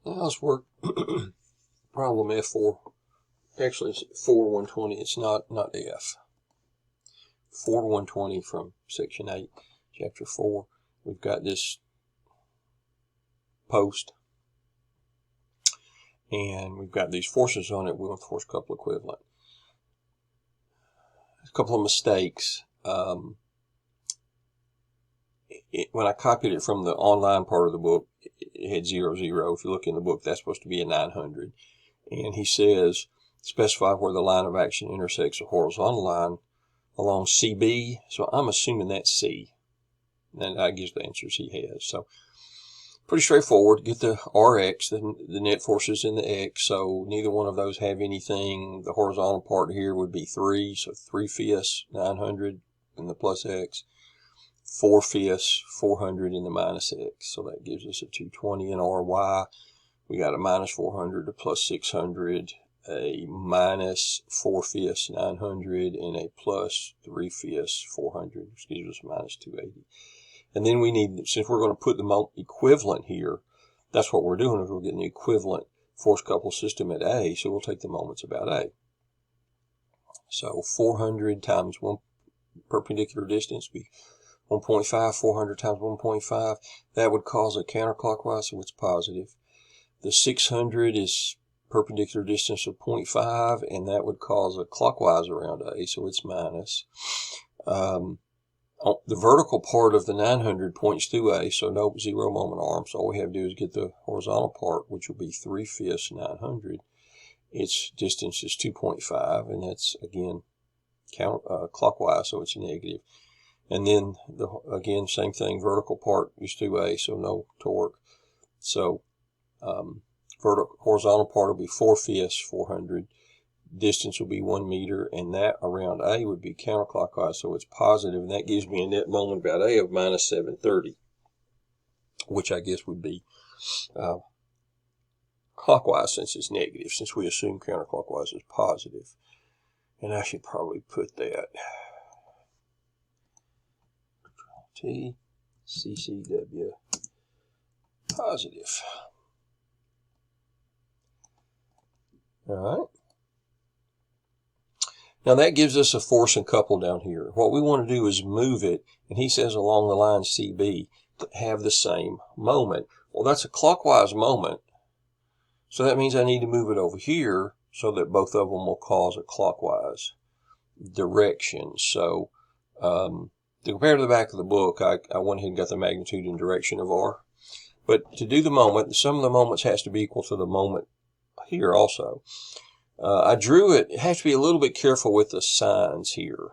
Now let's work problem F4. Actually, it's 4-120. It's not F. 4-120 from section 8, chapter 4. We've got this post, and we've got these forces on it. We want the force couple equivalent. A couple of mistakes. When I copied it from the online part of the book, it had 0, 0. If you look in the book, that's supposed to be a 900. And he says, specify where the line of action intersects a horizontal line along CB. So I'm assuming that's C. And that gives the answers he has. So pretty straightforward. Get the Rx, the net forces in the X. So neither one of those have anything. The horizontal part here would be 3. So 3/5, 900 in the plus X. 4/5, 400 in the minus X. So that gives us a 220 in RY. We got a minus 400, a plus 600, a minus 4/5, 900, and a plus 3/5, 400, which gives us a minus 280. And then we need, since we're going to put the equivalent here, that's what we're doing, is we're getting the equivalent force couple system at A, so we'll take the moments about A. So 400 times 1 perpendicular distance be 1.5, 400 times 1.5, that would cause a counterclockwise, so it's positive. The 600 is perpendicular distance of 0.5, and that would cause a clockwise around A, so it's minus. The vertical part of the 900 points through A, so no 0 moment arm, so all we have to do is get the horizontal part, which will be 3/5, 900. Its distance is 2.5, and that's, again, clockwise, so it's negative. And then, again, same thing, vertical part is through A, so no torque. So, horizontal part will be 4/5, 400. Distance will be 1 meter, and that around A would be counterclockwise, so it's positive, and that gives me a net moment about A of minus 730, which I guess would be clockwise since it's negative, since we assume counterclockwise is positive. And I should probably put that T, CCW, positive. All right. Now that gives us a force and couple down here. What we want to do is move it, and he says along the line CB, to have the same moment. Well, that's a clockwise moment, so that means I need to move it over here so that both of them will cause a clockwise direction. So, to compare to the back of the book, I went ahead and got the magnitude and direction of R. But to do the moment, the sum of the moments has to be equal to the moment here also. I drew it. It has to be a little bit careful with the signs here.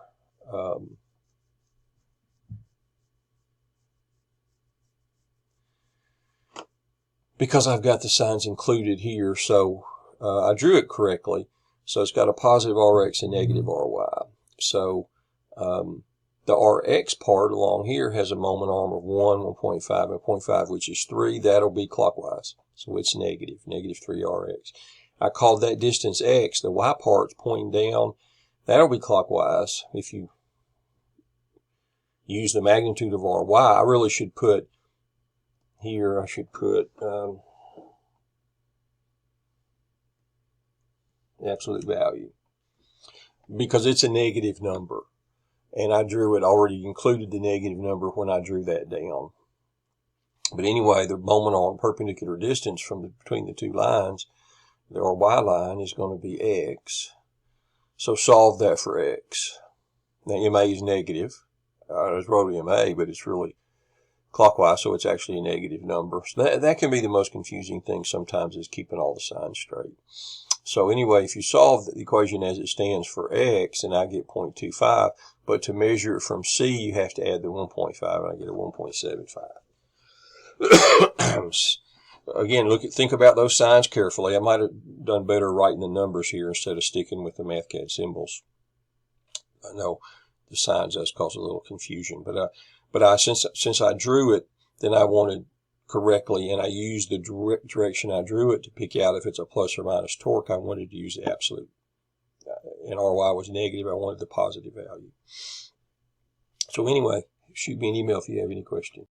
Because I've got the signs included here, so I drew it correctly. So it's got a positive Rx and negative Ry. So the Rx part along here has a moment arm of 1, 1.5, and 0.5, which is 3. That'll be clockwise. So it's negative 3 Rx. I called that distance X. The Y part's pointing down. That'll be clockwise. If you use the magnitude of Ry, I really should put here, I should put the absolute value, because it's a negative number. And I drew it, already included the negative number when I drew that down. But anyway, the moment on perpendicular distance between the two lines, the Y line, is going to be X. So solve that for X. Now MA is negative. I just wrote MA, but it's really clockwise, so it's actually a negative number. So that can be the most confusing thing sometimes, is keeping all the signs straight. So anyway, if you solve the equation as it stands for X, and I get 0.25, but to measure it from C, you have to add the 1.5, and I get a 1.75. Again, think about those signs carefully. I might have done better writing the numbers here instead of sticking with the MathCAD symbols. I know the signs does cause a little confusion, but since I drew it, then I wanted correctly, and I used the direction I drew it to pick out if it's a plus or minus torque. I wanted to use the absolute, and Ry was negative. I wanted the positive value. So anyway, shoot me an email if you have any questions.